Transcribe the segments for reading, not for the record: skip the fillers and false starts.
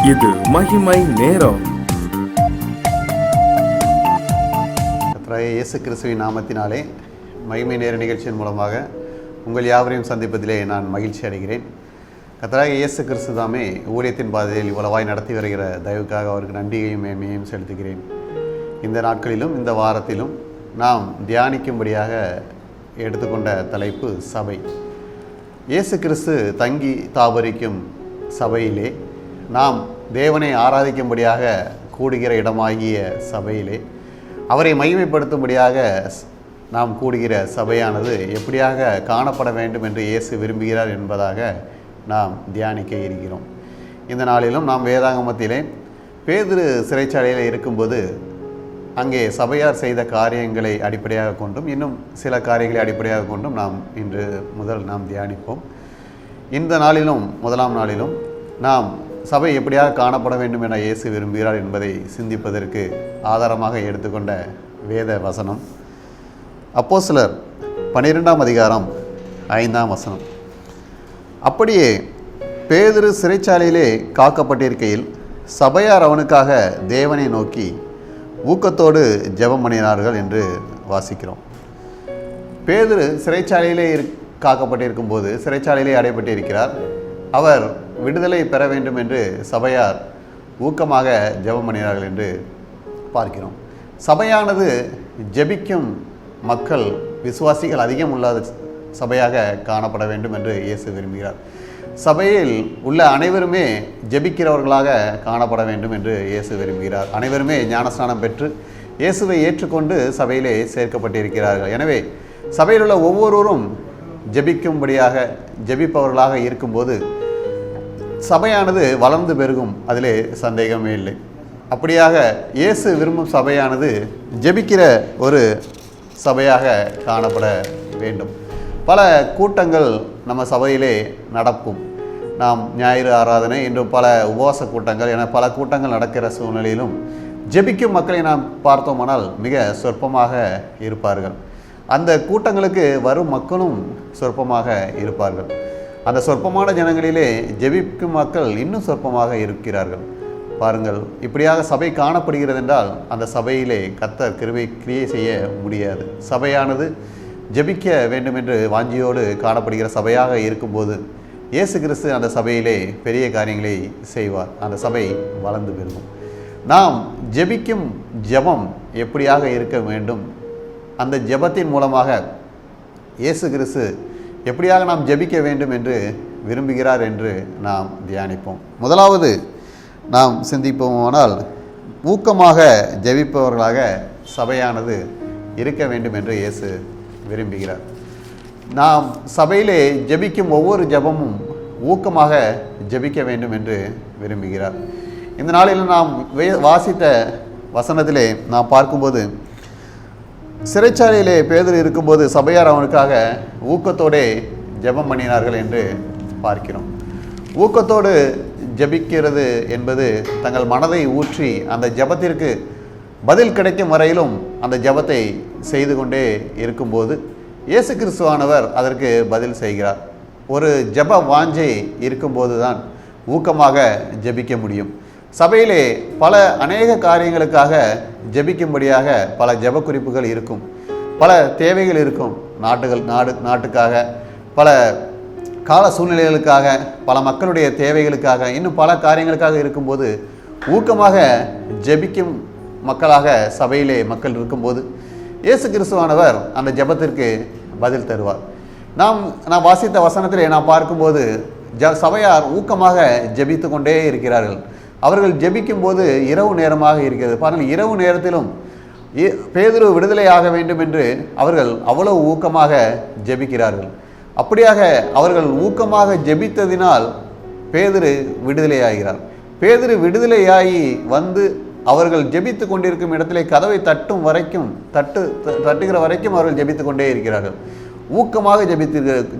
இது மகிமை நேரம். கர்த்தராகிய இயேசு கிறிஸ்துவின் நாமத்தினாலே மகிமை நேர நிகழ்ச்சியின் மூலமாக உங்கள் யாவரையும் சந்திப்பதிலே நான் மகிழ்ச்சி அடைகிறேன். கர்த்தராகிய இயேசு கிறிஸ்து தாமே ஊழியத்தின் பாதையில் இவ்வளவாய் நடத்தி வருகிற தயவுக்காக அவருக்கு நன்றியையும் மேன்மையையும் செலுத்துகிறேன். இந்த நாட்களிலும் இந்த வாரத்திலும் நாம் தியானிக்கும்படியாக எடுத்துக்கொண்ட தலைப்பு சபை. இயேசு கிறிஸ்து தங்கி தாபரிக்கும் சபையிலே, நாம் தேவனை ஆராதிக்கும்படியாக கூடுகிற இடமாகிய சபையிலே, அவரை மகிமைப்படுத்தும்படியாக நாம் கூடுகிற சபையானது எப்படியாக காணப்பட வேண்டும் என்று இயேசு விரும்புகிறார் என்பதாக நாம் தியானிக்க இருக்கிறோம். இந்த நாளிலும் நாம் வேதாகமத்திலே பேதுரு சிறைச்சாலையில் இருக்கும்போது அங்கே சபையார் செய்த காரியங்களை அடிப்படையாக கொண்டும் இன்னும் சில காரியங்களை அடிப்படையாக கொண்டும் நாம் இன்று முதல் நாம் தியானிப்போம். இந்த நாளிலும் முதலாம் நாளிலும் நாம் சபை எப்படியாக காணப்பட வேண்டும் என இயேசு விரும்புகிறார் என்பதை சிந்திப்பதற்கு ஆதாரமாக எடுத்துக்கொண்ட வேத வசனம் அப்போஸ்தலர் 12ஆம் அதிகாரம் 5ஆம் வசனம். அப்படியே பேதுரு சிறைச்சாலையிலே காக்கப்பட்டிருக்கையில் சபையார் அவனுக்காக தேவனை நோக்கி ஊக்கத்தோடு ஜெபம் பண்ணினார்கள் என்று வாசிக்கிறோம். பேதுரு சிறைச்சாலையிலே காக்கப்பட்டிருக்கும் போது, சிறைச்சாலையிலே அடைபட்டிருக்கிறார். அவர் விடுதலை பெற வேண்டும் என்று சபையார் ஊக்கமாக ஜெபம் பண்ணினார்கள் என்று பார்க்கிறோம். சபையானது ஜெபிக்கும் மக்கள், விசுவாசிகள் அதிகம் உள்ள சபையாக காணப்பட வேண்டும் என்று இயேசு விரும்புகிறார். சபையில் உள்ள அனைவருமே ஜெபிக்கிறவர்களாக காணப்பட வேண்டும் என்று இயேசு விரும்புகிறார். அனைவருமே ஞானஸ்நானம் பெற்று இயேசுவை ஏற்றுக்கொண்டு சபையிலே சேர்க்கப்பட்டிருக்கிறார்கள். எனவே சபையில் உள்ள ஒவ்வொருவரும் ஜெபிக்கும்படியாக ஜெபிப்பவர்களாக இருக்கும்போது சபையானது வளர்ந்து பெருகும், அதிலே சந்தேகமே இல்லை. அப்படியாக இயேசு விரும்பும் சபையானது ஜெபிக்கிற ஒரு சபையாக காணப்பட வேண்டும். பல கூட்டங்கள் நம்ம சபையிலே நடக்கும். நாம் ஞாயிறு ஆராதனை இன்றும் பல உபவாச கூட்டங்கள் என பல கூட்டங்கள் நடக்கிற சூழ்நிலையிலும் ஜெபிக்கும் மக்களை நாம் பார்த்தோமானால் மிக சொற்பமாக இருப்பார்கள். அந்த கூட்டங்களுக்கு வரும் மக்களும் சொற்பமாக இருப்பார்கள். அந்த சொற்பமான ஜனங்களிலே ஜெபிக்கும் மக்கள் இன்னும் சொற்பமாக இருக்கிறார்கள். பாருங்கள், இப்படியாக சபை காணப்படுகிறது என்றால் அந்த சபையிலே கர்த்தர் கிரியை செய்ய முடியாது. சபையானது ஜெபிக்க வேண்டும் என்று வாஞ்சியோடு காணப்படுகிற சபையாக இருக்கும்போது இயேசு கிறிஸ்து அந்த சபையிலே பெரிய காரியங்களை செய்வார். அந்த சபை வளர்ந்து பெறும். நாம் ஜெபிக்கும் ஜெபம் எப்படியாக இருக்க வேண்டும், அந்த ஜெபத்தின் மூலமாக இயேசு கிறிஸ்து எப்படியாக நாம் ஜெபிக்க வேண்டும் என்று விரும்புகிறார் என்று நாம் தியானிப்போம். முதலாவது நாம் சிந்திப்போமானால், ஊக்கமாக ஜெபிப்பவர்களாக சபையானது இருக்க வேண்டும் என்று இயேசு விரும்புகிறார். நாம் சபையிலே ஜெபிக்கும் ஒவ்வொரு ஜெபமும் ஊக்கமாக ஜெபிக்க வேண்டும் என்று விரும்புகிறார். இந்த நாளில் நாம் வாசித்த வசனத்திலே நாம் பார்க்கும்போது, சிறைச்சாலையிலே பேதுரு இருக்கும்போது சபையார் அவனுக்காக ஊக்கத்தோடே ஜெபம் பண்ணினார்கள் என்று பார்க்கிறோம். ஊக்கத்தோடு ஜெபிக்கிறது என்பது தங்கள் மனதை ஊற்றி அந்த ஜெபத்திற்கு பதில் கிடைக்கும் வரையிலும் அந்த ஜெபத்தை செய்து கொண்டே இருக்கும்போது இயேசு கிறிஸ்துவானவர் அதற்கு பதில் செய்கிறார். ஒரு ஜெப வாஞ்சை இருக்கும்போது தான் ஊக்கமாக ஜெபிக்க முடியும். சபையிலே பல அநேக காரியங்களுக்காக ஜெபிக்கும்படியாக பல ஜெப குறிப்புகள் இருக்கும், பல தேவைகள் இருக்கும். நாட்டுக்காக, பல கால சூழ்நிலைகளுக்காக, பல மக்களுடைய தேவைகளுக்காக, இன்னும் பல காரியங்களுக்காக இருக்கும்போது ஊக்கமாக ஜெபிக்கும் மக்களாக சபையிலே மக்கள் இருக்கும்போது இயேசு கிறிஸ்துவானவர் அந்த ஜெபத்திற்கு பதில் தருவார். நாம் வாசித்த வசனத்திலே நாம் பார்க்கும்போது சபையார் ஊக்கமாக ஜெபித்து கொண்டே இருக்கிறார்கள். அவர்கள் ஜெபிக்கும் போது இரவு நேரமாக இருக்கிறது. பாருங்கள், இரவு நேரத்திலும் பேதுரு விடுதலை ஆக வேண்டும் என்று அவர்கள் அவ்வளவு ஊக்கமாக ஜெபிக்கிறார்கள். அப்படியாக அவர்கள் ஊக்கமாக ஜெபித்ததினால் பேதுரு விடுதலையாகிறார். பேதுரு விடுதலையாகி வந்து அவர்கள் ஜெபித்து கொண்டிருக்கும் இடத்திலே கதவை தட்டுகிற வரைக்கும் அவர்கள் ஜெபித்து கொண்டே இருக்கிறார்கள். ஊக்கமாக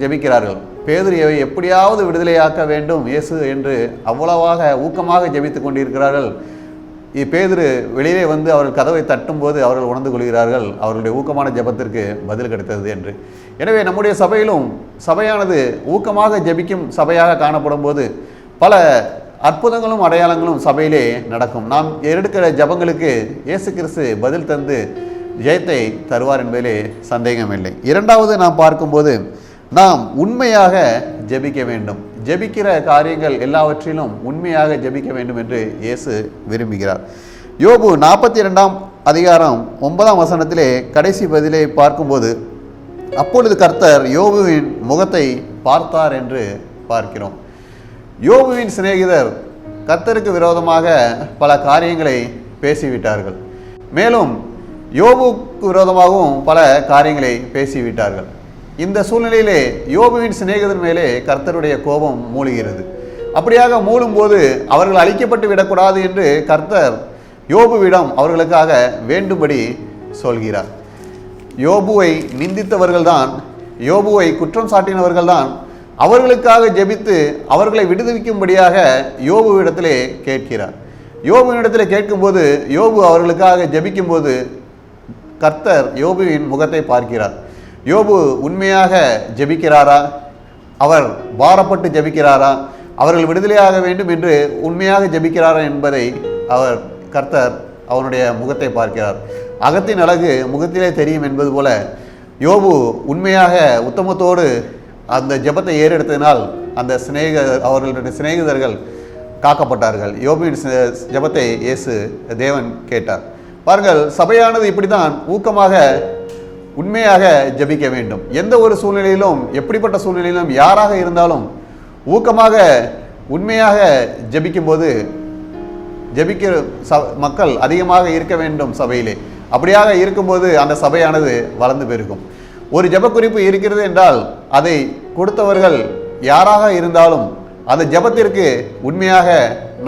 ஜெபிக்கிறார்கள். பேதுரு எப்படியாவது விடுதலையாக்க வேண்டும் இயேசு என்று அவ்வளவாக ஊக்கமாக ஜெபித்து கொண்டிருக்கிறார்கள். பேதுரு வெளியே வந்து அவர்கள் கதவை தட்டும்போது அவர்கள் உணர்ந்து கொள்கிறார்கள் அவர்களுடைய ஊக்கமான ஜெபத்திற்கு பதில் கிடைத்தது என்று. எனவே நம்முடைய சபையிலும் சபையானது ஊக்கமாக ஜெபிக்கும் சபையாக காணப்படும் போது பல அற்புதங்களும் அடையாளங்களும் சபையிலே நடக்கும். நாம் எடுக்கிற ஜபங்களுக்கு இயேசு கிறிஸ்து பதில் தந்து ஜெயத்தை தருவார் என்பதிலே சந்தேகமில்லை. இரண்டாவது நாம் பார்க்கும்போது நாம் உண்மையாக ஜெபிக்க வேண்டும். ஜெபிக்கிற காரியங்கள் எல்லாவற்றிலும் உண்மையாக ஜெபிக்க வேண்டும் என்று இயேசு விரும்புகிறார். யோபு 42ஆம் அதிகாரம் 9ஆம் வசனத்திலே கடைசி பதிலை பார்க்கும்போது, அப்பொழுது கர்த்தர் யோபுவின் முகத்தை பார்த்தார் என்று பார்க்கிறோம். யோபுவின் சிநேகிதர் கர்த்தருக்கு விரோதமாக பல காரியங்களை பேசிவிட்டார்கள். மேலும் யோபுக்கு விரோதமாகவும் பல காரியங்களை பேசிவிட்டார்கள். இந்த சூழ்நிலையிலே யோபுவின் சிநேகிதர் மேலே கர்த்தருடைய கோபம் மூழ்கிறது. அப்படியாக மூழும்போது அவர்கள் அழிக்கப்பட்டு விடக்கூடாது என்று கர்த்தர் யோபுவிடம் அவர்களுக்காக வேண்டும்படி சொல்கிறார். யோபுவை நிந்தித்தவர்கள்தான், யோபுவை குற்றம் சாட்டினவர்கள்தான் அவர்களுக்காக ஜெபித்து அவர்களை விடுவிக்கும்படியாக யோபுவிடத்திலே கேட்கிறார். யோபுவினிடத்திலே கேட்கும்போது யோபு அவர்களுக்காக ஜெபிக்கும்போது கர்த்தர் யோபுவின் முகத்தை பார்க்கிறார். யோபு உண்மையாக ஜெபிக்கிறாரா, அவர் பாரப்பட்டு ஜெபிக்கிறாரா, அவர்கள் விடுதலையாக வேண்டும் என்று உண்மையாக ஜெபிக்கிறாரா என்பதை கர்த்தர் அவனுடைய முகத்தை பார்க்கிறார். அகத்தின் அழகு முகத்திலே தெரியும் என்பது போல யோபு உண்மையாக உத்தமத்தோடு அந்த ஜெபத்தை ஏறெடுத்ததினால் அந்த அவர்களுடைய சிநேகிதர்கள் காக்கப்பட்டார்கள். யோபுவின் ஜெபத்தை இயேசு தேவன் கேட்டார். பாருங்கள், சபையானது இப்படித்தான் ஊக்கமாக உண்மையாக ஜெபிக்க வேண்டும். எந்த ஒரு சூழ்நிலையிலும், எப்படிப்பட்ட சூழ்நிலையிலும், யாராக இருந்தாலும் ஊக்கமாக உண்மையாக ஜெபிக்கும்போது ஜெபிக்கிற மக்கள் அதிகமாக இருக்க வேண்டும் சபையிலே. அப்படியாக இருக்கும்போது அந்த சபையானது வளர்ந்து பெருகும். ஒரு ஜெப குறிப்பு இருக்கிறது என்றால் அதை கொடுத்தவர்கள் யாராக இருந்தாலும் அந்த ஜெபத்திற்கு உண்மையாக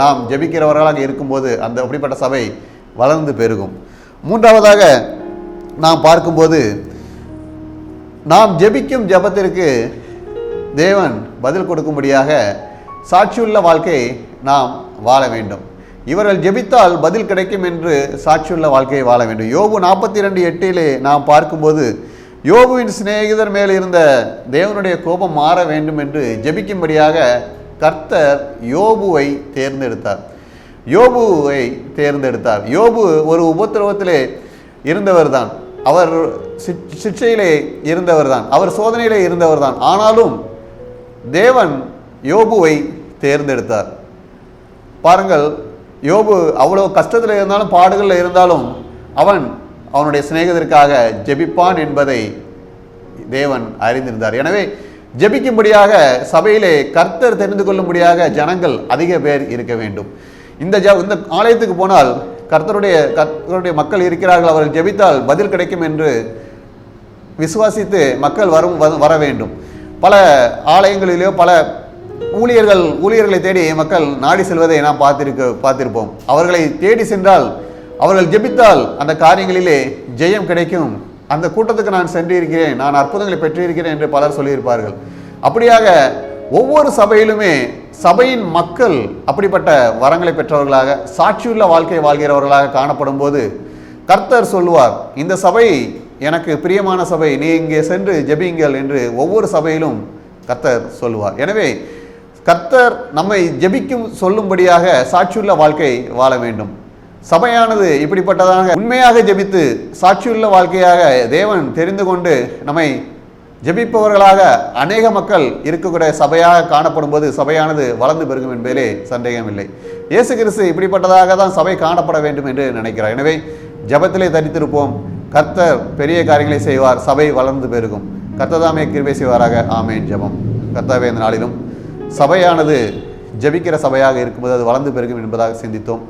நாம் ஜெபிக்கிறவர்களாக இருக்கும்போது அந்த அப்படிப்பட்ட சபை வளர்ந்து பெருகும். மூன்றாவதாக நாம் பார்க்கும்போது நாம் ஜெபிக்கும் ஜெபத்திற்கு தேவன் பதில் கொடுக்கும்படியாக சாட்சியுள்ள வாழ்க்கை நாம் வாழ வேண்டும். இவர்கள் ஜெபித்தால் பதில் கிடைக்கும் என்று சாட்சியுள்ள வாழ்க்கையை வாழ வேண்டும். யோபு 42:8 நாம் பார்க்கும்போது யோபுவின் சிநேகிதர் மேல் இருந்த தேவனுடைய கோபம் மாற வேண்டும் என்று ஜெபிக்கும்படியாக கர்த்தர் யோபுவை தேர்ந்தெடுத்தார். யோபு ஒரு உபத்திரவத்திலே இருந்தவர் தான், அவர் சிக்ஷையிலே இருந்தவர் தான், அவர் சோதனையிலே இருந்தவர் தான். ஆனாலும் தேவன் யோபுவை தேர்ந்தெடுத்தார். பாருங்கள், யோபு அவ்வளோ கஷ்டத்தில் இருந்தாலும் பாடுகளில் இருந்தாலும் அவனுடைய சிநேகிதருக்காக ஜெபிப்பான் என்பதை தேவன் அறிந்திருந்தார். எனவே ஜெபிக்கும்படியாக சபையிலே கர்த்தர் தெரிந்து கொள்ளும்படியாக ஜனங்கள் அதிக பேர் இருக்க வேண்டும். இந்த ஆலயத்துக்கு போனால் கர்த்தருடைய மக்கள் இருக்கிறார்கள், அவர்கள் ஜெபித்தால் பதில் கிடைக்கும் என்று விசுவாசித்து மக்கள் வர வேண்டும். பல ஆலயங்களிலோ பல ஊழியர்களை தேடி மக்கள் நாடி செல்வதை நாம் பார்த்திருப்போம். அவர்களை தேடி சென்றால், அவர்கள் ஜெபித்தால் அந்த காரியங்களிலே ஜெயம் கிடைக்கும். அந்த கூட்டத்துக்கு நான் சென்றிருக்கிறேன், நான் அற்புதங்களை பெற்றிருக்கிறேன் என்று பலர் சொல்லியிருப்பார்கள். அப்படியாக ஒவ்வொரு சபையிலுமே சபையின் மக்கள் அப்படிப்பட்ட வரங்களை பெற்றவர்களாக சாட்சியுள்ள வாழ்க்கை வாழ்கிறவர்களாக காணப்படும் போது கர்த்தர் சொல்லுவார், இந்த சபை எனக்கு பிரியமான சபை, நீ இங்கே சென்று ஜெபியுங்கள் என்று ஒவ்வொரு சபையிலும் கர்த்தர் சொல்லுவார். எனவே கர்த்தர் நம்மை ஜெபிக்கும் சொல்லும்படியாக சாட்சியுள்ள வாழ்க்கை வாழ வேண்டும். சபையானது இப்படிப்பட்டதாக உண்மையாக ஜெபித்து சாட்சியுள்ள வாழ்க்கையாக தேவன் தெரிந்து கொண்டு நம்மை ஜெபிப்பவர்களாக அநேக மக்கள் இருக்கக்கூடிய சபையாக காணப்படும் போது சபையானது வளர்ந்து பெருகும் என்பதிலே சந்தேகமில்லை. இயேசு கிறிஸ்து இப்படிப்பட்டதாக தான் சபை காணப்பட வேண்டும் என்று நினைக்கிறார். எனவே ஜெபத்திலே தரித்திருப்போம், கர்த்தர் பெரிய காரியங்களை செய்வார், சபை வளர்ந்து பெருகும். கர்த்ததாமே கிருபை செய்வாராக. ஆமேன். ஜெபம். கர்த்தாவே, இந்த நாளிலும் சபையானது ஜெபிக்கிற சபையாக இருக்கும்போது அது வளர்ந்து பெருகும் என்பதாக சிந்தித்தோம்.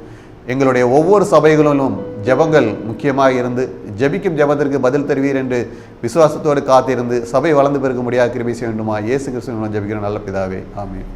எங்களுடைய ஒவ்வொரு சபைகளிலும் ஜெபங்கள் முக்கியமாக இருந்து ஜெபிக்கும் ஜெபத்திற்கு பதில் தருவீர் என்று விசுவாசத்தோடு காத்திருந்து சபை வளர்ந்து பெருகும்படியாக கிருபை செய்ய வேண்டுமா? இயேசு கிறிஸ்துவின் மூலம் ஜெபிக்கிற நல்ல பிதாவே. ஆமென்.